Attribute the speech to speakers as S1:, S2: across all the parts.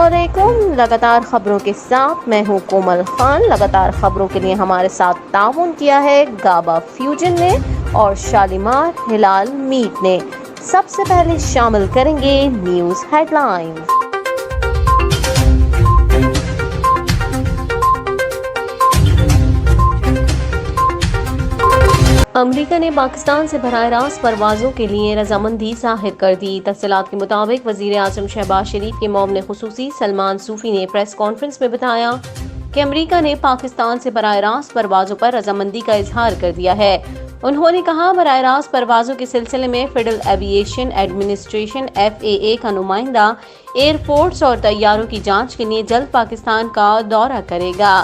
S1: अस्सलामुअलैकुम। लगातार खबरों के साथ मैं हूँ कोमल खान। लगातार खबरों के लिए हमारे साथ ताउन किया है गाबा फ्यूजन ने और शालीमार हिलाल मीट ने। सबसे पहले शामिल करेंगे न्यूज़ हेडलाइंस। अमरीका ने पाकिस्तान से बराह रास्त परवाज़ों के लिए रजामंदी ज़ाहिर कर दी। तफसीलात के मुताबिक वज़ीर आज़म शहबाज शरीफ के मोमिन खुसूसी सलमान सूफी ने प्रेस कॉन्फ्रेंस में बताया कि अमरीका ने पाकिस्तान से बराह रास्त परवाज़ों पर रजामंदी का इजहार कर दिया है। उन्होंने कहा, बराह रास्त परवाज़ों के सिलसिले में फेडरल एविएशन एडमिनिस्ट्रेशन FAA का नुमाइंदा एयरपोर्ट्स और तैयारों की जांच के लिए जल्द पाकिस्तान का दौरा करेगा।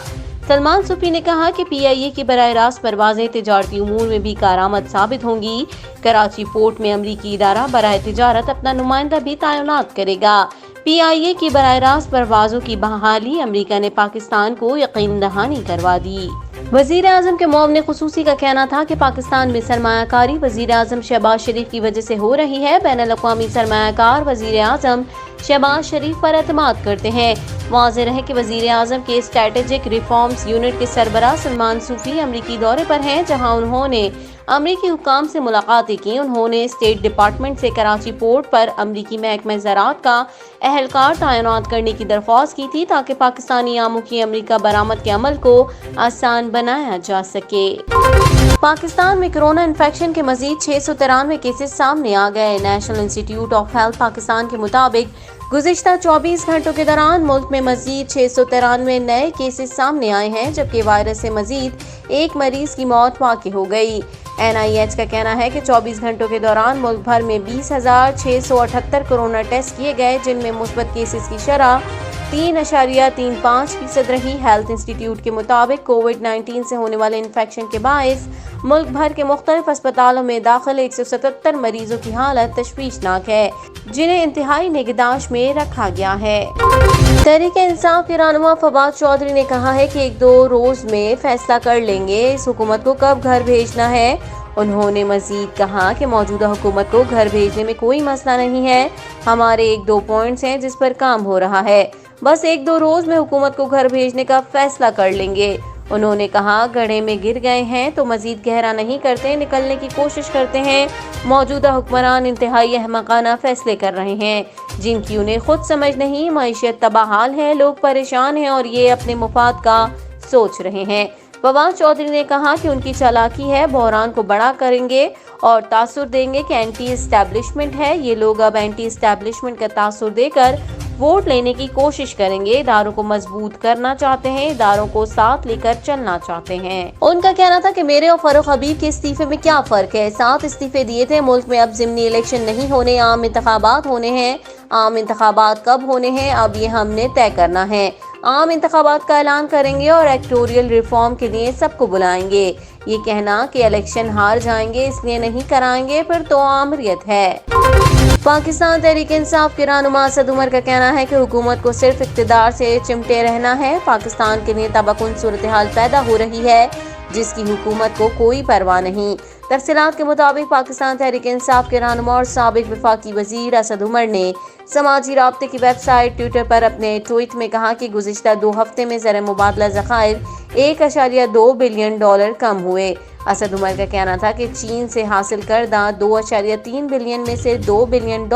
S1: सलमान सूफी ने कहा कि PIA की बराह रास्त परवाजें तिजारती उमूर में भी कारआमद साबित होंगी। कराची पोर्ट में अमरीकी इदारा बराह तिजारत अपना नुमाइंदा भी तैनात करेगा। PIA की बराह रास्त परवाजों की बहाली अमरीका ने पाकिस्तान को यकीन दहानी करवा दी। वज़ीर आज़म के मोमिन खुसूसी का कहना था कि पाकिस्तान में सरमायाकारी वज़ीर आज़म शहबाज शरीफ की वजह से हो रही है। बैनुल-अक़वामी सरमायाकार वज़ीर आज़म शहबाज शरीफ पर एतमाद करते हैं। वाज़ेह रहे कि वज़ीर आज़म के स्ट्रेटेजिक रिफॉर्म्स यूनिट के सरबराह सलमान सूफी अमरीकी दौरे पर हैं, जहां उन्होंने अमरीकी हुक्काम से मुलाकातें की। उन्होंने स्टेट डिपार्टमेंट से कराची पोर्ट पर अमरीकी महकमा ज़राअत का एहलकार तैनात करने की दरख्वास्त की थी ताकि पाकिस्तानी आमों की अमरीका बरामद के अमल को आसान बनाया जा सके। पाकिस्तान में कोरोना इन्फेक्शन के मजीद 693 केसेस सामने आ गए। National institute of health Pakistan के मुताबिक गुज़िश्ता 24 घंटों के दौरान मुल्क में मजीद 693 नए केसेस सामने आए हैं, जबकि वायरस से मजीद एक मरीज की मौत वाक़ई हो गई। NIH का कहना है कि 24 घंटों के दौरान मुल्क भर में 20,678 कोरोना टेस्ट किए गए, जिनमें मुस्बत केसेस की शरह 3.35% रही। हेल्थ इंस्टीट्यूट के मुताबिक कोविड-19 से होने वाले इन्फेक्शन के बायस मुल्क भर के मुख्तलिफ अस्पतालों में दाखिल 177 मरीजों की हालत तशवीशनाक है, जिन्हें इंतहाई निगहदाश्त में रखा गया है। तहरीक-ए-इंसाफ के रहनुमा फवाद चौधरी ने कहा है कि 1-2 रोज में फैसला कर लेंगे इस हुकूमत को कब घर भेजना है। उन्होंने मजीद कहा कि मौजूदा हुकूमत को घर भेजने में कोई मसला नहीं है। हमारे 1-2 पॉइंट्स हैं जिस पर काम हो रहा है। बस 1-2 रोज में हुकूमत को घर भेजने का फैसला कर लेंगे। उन्होंने कहा, गड्ढे में गिर गए हैं तो मजीद गहरा नहीं करते, निकलने की कोशिश करते हैं। मौजूदा हुक्मरान इंतहाई अहमकाना फैसले कर रहे हैं जिनकी उन्हें खुद समझ नहीं। मईशत तबाहाल है, लोग परेशान हैं और ये अपने मुफाद का सोच रहे हैं। फवाद चौधरी ने कहा कि उनकी चालाकी है, बहरान को बड़ा करेंगे और तासुर देंगे कि एंटी एस्टैब्लिशमेंट है। ये लोग अब एंटी एस्टैब्लिशमेंट का तासुर देकर वोट लेने की कोशिश करेंगे। इदारों को मजबूत करना चाहते हैं, इदारों को साथ लेकर चलना चाहते हैं। उनका कहना था कि मेरे और फरूख हबीब के इस्तीफे में क्या फर्क है। 7 इस्तीफे दिए थे। मुल्क में अब ज़िमनी इलेक्शन नहीं होने, आम इंतखाबात होने हैं। आम इंतखाबात कब होने हैं, अब ये हमने तय करना है। आम इंतखाबात का ऐलान करेंगे और एक्टोरियल रिफॉर्म के लिए सबको बुलाएंगे। ये कहना कि इलेक्शन हार जाएंगे इसलिए नहीं कराएंगे, फिर तो आमरियत है। पाकिस्तान तहरीक इंसाफ के रहनुमा असद उमर का कहना है कि हुकूमत को सिर्फ इक़्तिदार से चिमटे रहना है। पाकिस्तान के लिए तबाहकुन सूरत हाल पैदा हो रही है जिसकी हुकूमत को कोई परवाह नहीं। तफसीलात के मुताबिक पाकिस्तान तहरीक इंसाफ के रहनुमा और साबिक वफाकी वजीर असद उमर ने समाजी राब्ते की वेबसाइट ट्विटर पर अपने ट्वीट में कहा कि गुज़िश्ता 2 हफ्ते में ज़र मुबादला ज़खायर $1.2 बिलियन कम हुए। असद उमर का कहना था कि चीन से हासिल करदा $2.3 बिलियन में से $2 बिलियन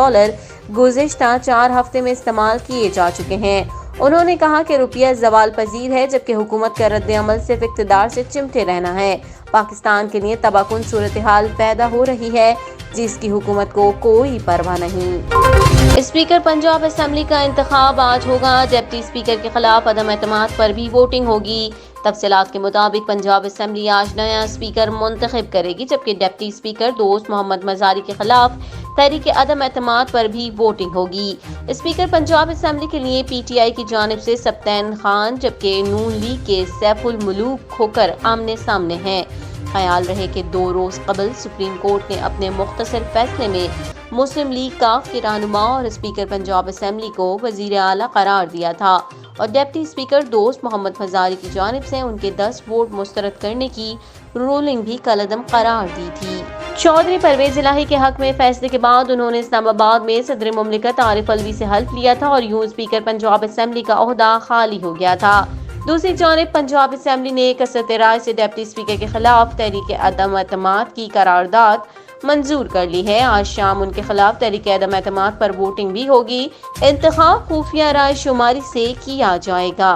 S1: गुज़िश्ता 4 हफ्ते में इस्तेमाल किए जा चुके हैं। उन्होंने कहा कि रुपया ज़वाल पजीर है, जबकि हुकूमत का रद्द अमल सिर्फ इक़्तिदार से चिमटे रहना है। पाकिस्तान के लिए तबाहकुन सूरत हाल पैदा हो रही है जिसकी हुकूमत को कोई परवाह नहीं। स्पीकर पंजाब असेंबली का इंतखाब आज होगा। डिप्टी स्पीकर के खिलाफ अदम एतमाद पर भी वोटिंग होगी। तफसीलात के मुताबिक पंजाब असेंबली आज नया स्पीकर मुंतखब करेगी, जबकि डिप्टी स्पीकर दोस्त मोहम्मद मजारी के खिलाफ तहरीक अदम एतमाद पर भी वोटिंग होगी। स्पीकर पंजाब असेंबली के लिए PTI की जानिब से सब्तैन खान, जबकि नून लीग के सैफुल मुलूक खोकर आमने सामने हैं। ख्याल रहे कि 2 रोज कबल सुप्रीम कोर्ट ने अपने मुख्तसर फैसले में मुस्लिम लीग काफ के रहनुमा और स्पीकर पंजाब असेंबली को वजीर आला करार दिया था और डिप्टी स्पीकर दोस्त मोहम्मद मजारी की जानिब से उनके 10 वोट मुस्तरद करने की रूलिंग भी कलअदम करार दी थी। चौधरी परवेज इलाही के हक में फैसले के बाद उन्होंने इस्लामाबाद में सदर मुमलिकत आरिफ अलवी से हल्फ लिया था और यूं स्पीकर पंजाब असेंबली का ओहदा खाली हो गया था। दूसरी जानिब पंजाब असेंबली ने कसरत राय से डिप्टी स्पीकर के खिलाफ तहरीक अदम एतमाद की करारदाद मंजूर कर ली है। आज शाम उनके खिलाफ तहरीक अदम एतमाद पर वोटिंग भी होगी। इंतखाब खुफिया राय शुमारी से किया जाएगा।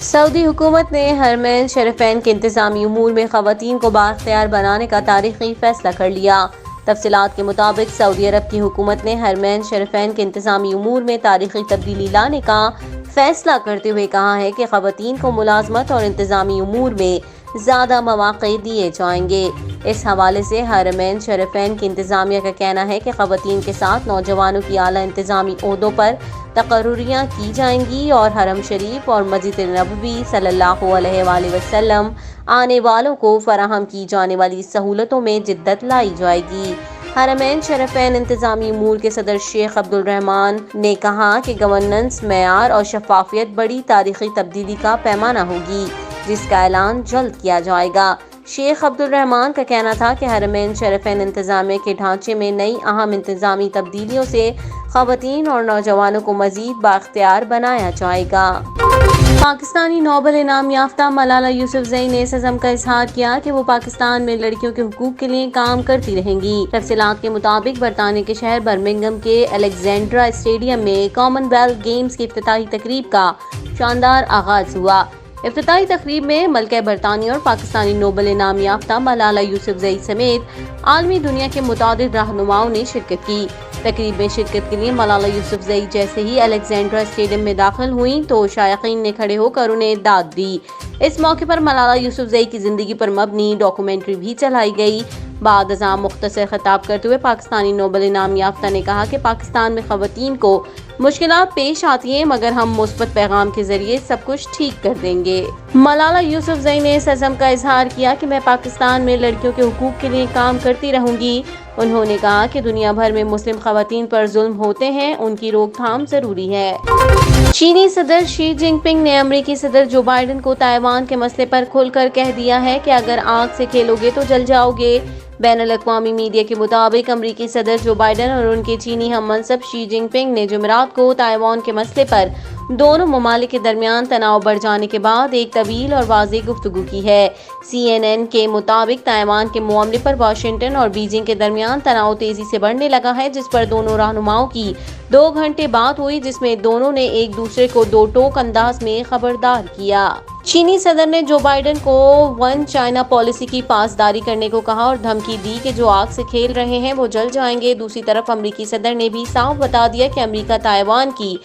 S1: सऊदी हुकूमत ने हरमैन शरीफैन के इंतजामी उमूर में खवातीन को बाख्तियार बनाने का तारीखी फैसला कर लिया। तफसीलात के मुताबिक सऊदी अरब की हुकूमत ने हरमैन शरीफैन के इंतजामी उमूर में तारीखी तब्दीली लाने का फैसला करते हुए कहा है कि खवातीन को मुलाजमत और इंतजामी उमूर में ज़्यादा मौक़े दिए जाएंगे। इस हवाले से हरमैन शरीफैन की इंतजामिया का कहना है कि खवातीन के साथ नौजवानों की आला इंतजामी ओहदों पर तकर्रुरियाँ की जाएंगी और हरम शरीफ और मस्जिद नबवी सल्लल्लाहु अलैहि वसल्लम आने वालों को फराहम की जाने वाली सहूलतों में जिद्दत लाई जाएगी। हरमैन शरीफैन इंतजामी उमूर के सदर शेख अब्दुल रहमान ने कहा कि गवर्नेंस मेयार और शफाफियत बड़ी तारीखी तब्दीली का पैमाना होगी, जिसका ऐलान जल्द किया जाएगा। शेख अब्दुल रहमान का कहना था कि हरमैन शरीफैन इंतजामिया के ढांचे में नई अहम इंतजामी तब्दीलियों से खवातीन और नौजवानों को मजीद बाख्तियार बनाया जाएगा। पाकिस्तानी नोबेल इनाम याफ्ता मलाला यूसुफजई ने इस अज़म का इजहार किया कि वो पाकिस्तान में लड़कियों के हुकूक के लिए काम करती रहेंगी। तफसीलात के मुताबिक बरतानिया के शहर बर्मिंघम के अलेक्जेंड्रा स्टेडियम में कॉमनवेल्थ गेम्स की इफ्तिताही तकरीब का शानदार आगाज हुआ। इफ्तिताही तकरीब में मलका बरतानिया और पाकिस्तानी नोबेल इनाम याफ्ता मलाला यूसुफजई समेत आलमी दुनिया के मुतादिद रहनुमाओं ने शिरकत की। तकरीब में शिरकत के लिए मलाला यूसुफजई जैसे ही अलेक्जेंड्रा स्टेडियम में दाखिल हुई तो शायकीन ने खड़े होकर उन्हें दाद दी। इस मौके पर मलाला यूसुफजई की जिंदगी पर मबनी डॉक्यूमेंट्री भी चलाई गई। बाद अज़ां मुख्तसर खिताब करते हुए पाकिस्तानी नोबेल इनाम याफ्ता ने कहा कि पाकिस्तान में खवातीन को मुश्किलात पेश आती हैं, मगर हम मुस्बत पैगाम के जरिए सब कुछ ठीक कर देंगे। मलाला यूसुफजई ने इस अज़म का इजहार किया कि मैं पाकिस्तान में लड़कियों के हुकूक के लिए काम करती रहूंगी। उन्होंने कहा कि दुनिया भर में मुस्लिम खवातीन पर जुल्म होते हैं, उनकी रोकथाम जरूरी है। चीनी सदर शी जिनपिंग ने अमेरिकी सदर जो बाइडेन को ताइवान के मसले पर खुलकर कह दिया है कि अगर आग से खेलोगे तो जल जाओगे। बैनुल-अक़वामी मीडिया के मुताबिक अमेरिकी सदर जो बाइडेन और उनके चीनी हममनसब शी जिनपिंग ने जुमेरात को ताइवान के मसले पर दोनों ममालिक के दरमियान तनाव बढ़ जाने के बाद एक तवील और वाज़ेह गुफ्तगू की है। CNN के मुताबिक ताइवान के मामले पर वाशिंगटन और बीजिंग के दरमियान तनाव तेजी से बढ़ने लगा है, जिस पर दोनों रहनुमाओं की 2 घंटे बात हुई, जिसमें दोनों ने एक दूसरे को दो टोक अंदाज में खबरदार किया। चीनी सदर ने जो बाइडेन को वन चाइना पॉलिसी की पासदारी करने को कहा और धमकी दी कि जो आग से खेल रहे हैं वो जल जाएंगे। दूसरी तरफ अमेरिकी सदर ने भी साफ बता दिया कि अमेरिका ताइवान की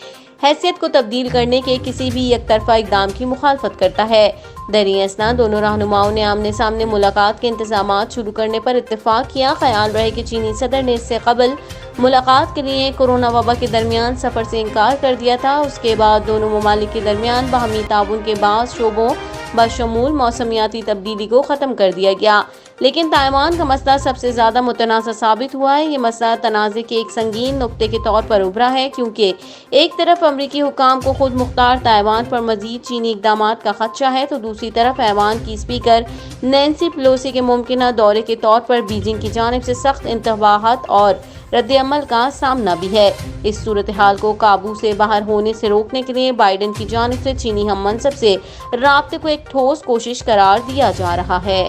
S1: हैसियत को तब्दील करने के किसी भी एक तरफा इकदाम की मुखालफत करता है। दरिया असना दोनों रहनुमाओं ने आमने सामने मुलाकात के इंतजामात शुरू करने पर इत्तेफाक किया। ख्याल रहे कि चीनी सदर ने इससे कबल मुलाकात के लिए कोरोना वबा के दरमियान सफर से इनकार कर दिया था। उसके बाद दोनों ममालिक के दरमियान बाहमी ताउन के बाज़ शोबों बशमूल मौसमियाती तब्दीली को ख़त्म कर दिया गया, लेकिन ताइवान का मसला सबसे ज़्यादा मुतनाज़ा साबित हुआ है। ये मसला तनाज़े के एक संगीन नुक्ते के तौर पर उभरा है, क्योंकि एक तरफ अमरीकी हुकाम को खुद मुख्तार ताइवान पर मजीद चीनी इक़दामात का खदशा है, तो दूसरी तरफ ऐवान की स्पीकर नैन्सी पेलोसी के मुमकिना दौरे के तौर पर बीजिंग की जानिब से सख्त इंतबाहत और रद्द-ए-अमल का सामना भी है। इस सूरत हाल को काबू से बाहर होने से रोकने के लिए बाइडेन की जानिब से चीनी हममनसब से राब्ते को एक ठोस कोशिश करार दिया जा रहा है।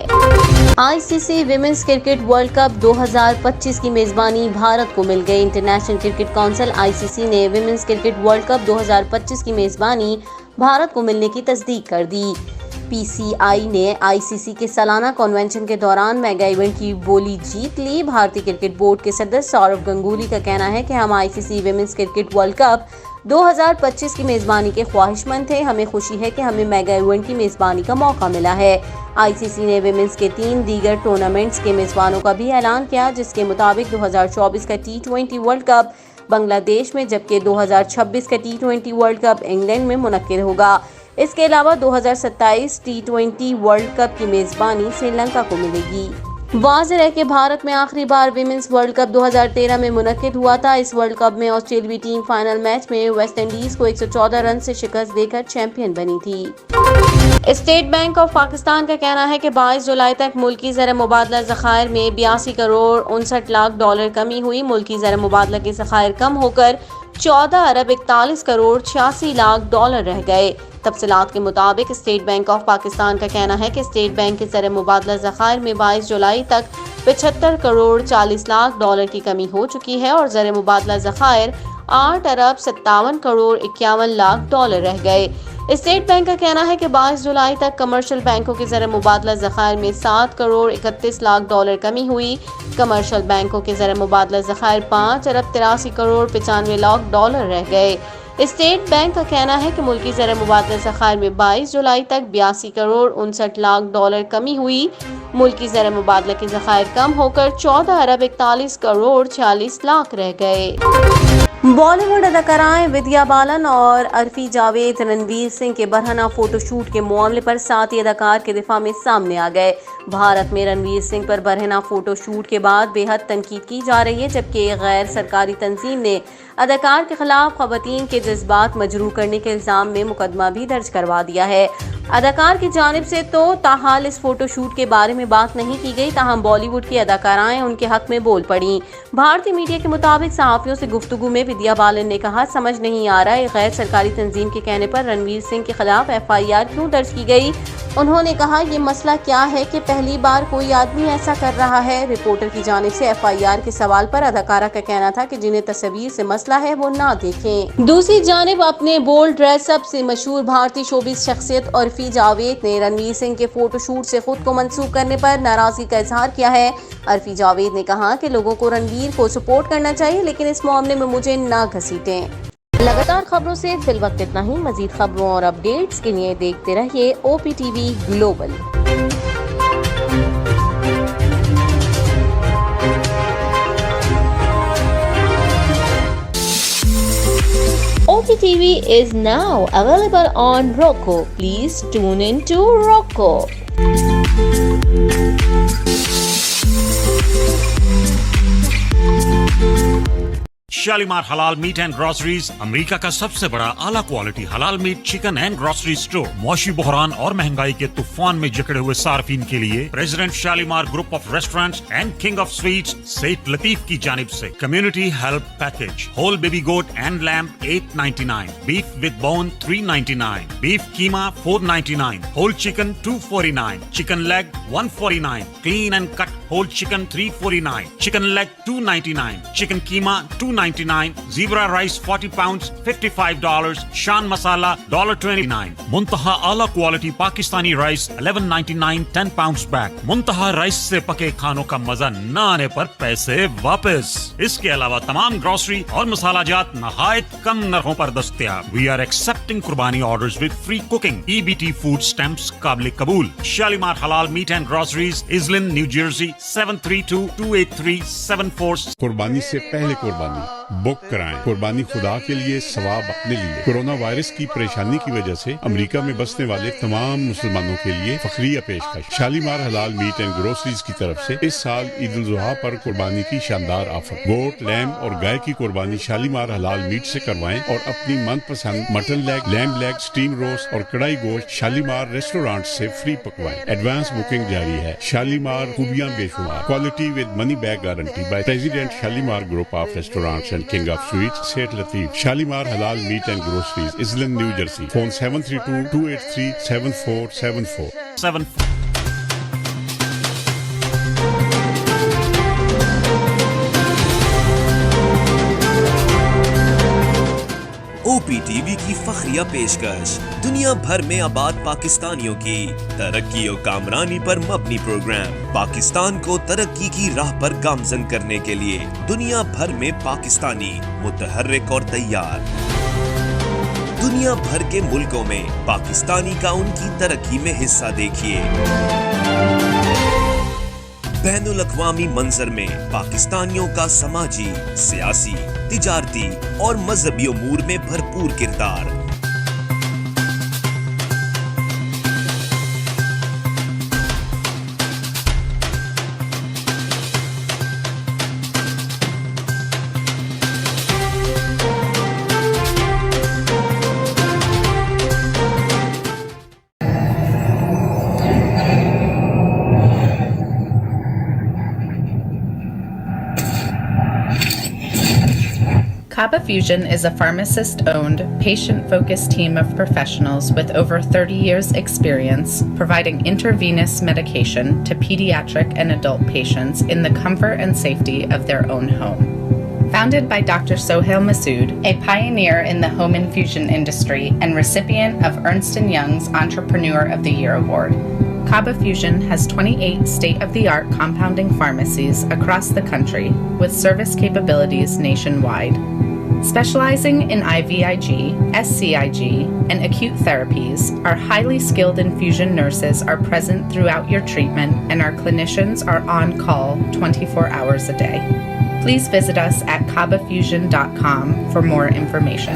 S1: ICC women's cricket world cup 2025 की मेजबानी भारत को मिल गई। इंटरनेशनल क्रिकेट काउंसिल ICC ने विमेंस क्रिकेट वर्ल्ड कप 2025 की मेजबानी भारत को मिलने की तस्दीक कर दी। PCI ने ICC के सालाना कन्वेंशन के दौरान मेगा इवेंट की बोली जीत ली। भारतीय क्रिकेट बोर्ड के सदस्य सौरव गंगुली का कहना है कि हम ICC women's cricket world cup 2025 की मेजबानी के ख्वाहिशमंद थे। हमें खुशी है कि हमें मेगा इवेंट की मेजबानी का मौका मिला है। ICC ने विमेंस के 3 दीगर टूर्नामेंट्स के मेजबानों का भी ऐलान किया, जिसके मुताबिक 2024 का T20 वर्ल्ड कप बांग्लादेश में, जबकि 2026 का T20 वर्ल्ड कप इंग्लैंड में मुनक्किद होगा। इसके अलावा 2027 T20 वर्ल्ड कप की मेजबानी श्रीलंका को मिलेगी। واضح ہے کہ بھارت میں آخری بار ویمنز ورلڈ کپ 2013 میں منعقد ہوا تھا۔ اس ورلڈ کپ میں آسٹریلوی ٹیم فائنل میچ میں ویسٹ انڈیز کو 114 رن سے شکست دے کر چیمپئن بنی تھی۔ اسٹیٹ بینک آف پاکستان کا کہنا ہے کہ 22 جولائی تک ملکی زر مبادلہ ذخائر میں 82 کروڑ 59 لاکھ ڈالر کمی ہوئی۔ ملکی زر مبادلہ کے ذخائر کم ہو کر 14 ارب 41 کروڑ 86 لاکھ ڈالر رہ گئے۔ تفصیلات کے مطابق اسٹیٹ بینک آف پاکستان کا کہنا ہے کہ اسٹیٹ بینک کے زر مبادلہ ذخائر میں 22 جولائی تک 75 کروڑ 40 لاکھ ڈالر کی کمی ہو چکی ہے اور زر مبادلہ ذخائر 8 ارب 57 کروڑ 51 لاکھ ڈالر رہ گئے۔ اسٹیٹ بینک کا کہنا ہے کہ 22 جولائی تک کمرشل بینکوں کے زر مبادلہ ذخائر میں 7 کروڑ 31 لاکھ ڈالر کمی ہوئی۔ کمرشل بینکوں کے زر مبادلہ ذخائر 5 ارب 83 کروڑ 95 لاکھ ڈالر رہ گئے۔ اسٹیٹ بینک کا کہنا ہے کہ ملکی زر مبادلہ ذخائر میں 22 جولائی تک 82 کروڑ 59 لاکھ ڈالر کمی ہوئی۔ ملکی زر مبادلہ کے ذخائر کم ہو کر 14 ارب 41 کروڑ 46 لاکھ رہ گئے۔ بالی ووڈ اداکارائیں ودیا بالن اور عرفی جاوید رنویر سنگھ کے برہنہ فوٹو شوٹ کے معاملے پر ساتھی اداکار کے دفاع میں سامنے آ گئے۔ بھارت میں رنویر سنگھ پر برہنہ فوٹو شوٹ کے بعد بے حد تنقید کی جا رہی ہے، جبکہ ایک غیر سرکاری تنظیم نے اداکار کے خلاف خواتین کے جذبات مجروح کرنے کے الزام میں مقدمہ بھی درج کروا دیا ہے۔ اداکار کی جانب سے تو تاحال اس فوٹو شوٹ کے بارے میں بات نہیں کی گئی، تاہم بالی ووڈ کی اداکارائیں ان کے حق میں بول پڑیں۔ بھارتی میڈیا کے مطابق صحافیوں سے گفتگو میں ودیا بالن نے کہا، سمجھ نہیں آ رہا ایک غیر سرکاری تنظیم کے کہنے پر رنویر سنگھ کے خلاف FIR کیوں درج کی گئی۔ انہوں نے کہا، یہ مسئلہ کیا ہے کہ پہلی بار کوئی آدمی ایسا کر رہا ہے۔ رپورٹر کی جانب سے FIR کے سوال پر اداکارہ کا کہنا تھا کہ جنہیں تصویر سے مسئلہ ہے وہ نہ دیکھیں۔ دوسری جانب اپنے بولڈ ڈریس اپ سے مشہور بھارتی شوبز شخصیت عرفی جاوید نے رنویر سنگھ کے فوٹو شوٹ سے خود کو منسوب کرنے پر ناراضگی کا اظہار کیا ہے۔ عرفی جاوید نے کہا کہ لوگوں کو رنویر کو سپورٹ کرنا چاہیے، لیکن اس معاملے میں مجھے نہ گھسیٹیں۔ لگاتار خبروں سے فی الوقت اتنا ہی۔ مزید خبروں اور اپڈیٹس کے لیے دیکھتے رہیے OPTV global. OPTV is now available on Roku. Please tune in to Roku.
S2: Shalimar Halal meat and groceries امریکہ کا سب سے بڑا اعلیٰ کوالٹی حلال meat chicken and grocery store. معاشی بحران اور مہنگائی کے طوفان میں جکڑے ہوئے صارفین کے لیے president Shalimar group of restaurants and king of sweets Seth Latif کی جانب سے community help package, whole baby goat and lamb 899، beef with bone 399، beef keema 499، whole chicken 249، chicken leg 149، clean and cut whole chicken 349، chicken leg 299، chicken keema 299، zebra rice 40 pounds $55، Shan masala $29، Muntaha اعلیٰ quality Pakistani rice 1199 10 pounds bag. منتہا rice سے پکے کھانوں کا مزہ نہ آنے پر پیسے واپس۔ اس کے علاوہ تمام گروسری اور مسالہ جات نہایت کم نرخوں پر دستیاب۔ وی آر ایکسپٹنگ قربانی orders with free cooking. EBT food stamps قابل قبول۔ Shalimar Halal meat and groceries, Iselin, New Jersey 73228374۔
S3: قربانی سے پہلے قربانی بک کرائیں۔ قربانی خدا کے لیے، ثواب اپنے لیے۔ کورونا وائرس کی پریشانی کی وجہ سے امریکہ میں بسنے والے تمام مسلمانوں کے لیے فخریہ پیشکش۔ Shalimar Halal meat and groceries کی طرف سے اس سال عید الاضحیٰ پر قربانی کی شاندار آفر۔ گوٹ، لیمب اور گائے کی قربانی شالیمار حلال میٹ سے کروائیں اور اپنی من پسند mutton leg, lamb leg, steam roast اور کڑھائی گوشت شالیمار ریسٹورانٹ سے فری پکوائیں۔ ایڈوانس بکنگ جاری ہے۔ شالیمار، خوبیاں بے شمار۔ Quality with money back guarantee by president Shalimar group of restaurants and king of sweets, Seth Latif. Shalimar Halal meat and groceries, Iselin, New Jersey. Phone 732-283-7474۔
S4: OPTV کی فخریہ پیشکش، دنیا بھر میں آباد پاکستانیوں کی ترقی و کامرانی پر مبنی پروگرام۔ پاکستان کو ترقی کی راہ پر گامزن کرنے کے لیے دنیا بھر میں پاکستانی متحرک اور تیار۔ دنیا بھر کے ملکوں میں پاکستانی کا ان کی ترقی میں حصہ دیکھیے۔ بین الاقوامی منظر میں پاکستانیوں کا سماجی، سیاسی، تجارتی اور مذہبی امور میں بھرپور کردار۔
S5: Kaba Fusion is a pharmacist-owned, patient-focused team of professionals with over 30 years' experience providing intravenous medication to pediatric and adult patients in the comfort and safety of their own home. Founded by Dr. Sohail Masood, a pioneer in the home infusion industry and recipient of Ernst & Young's Entrepreneur of the Year Award, Kaba Fusion has 28 state-of-the-art compounding pharmacies across the country with service capabilities nationwide. Specializing in IVIG, SCIG, and acute therapies, our highly skilled infusion nurses are present throughout your treatment and our clinicians are on call 24 hours a day. Please visit us at kabafusion.com for more information.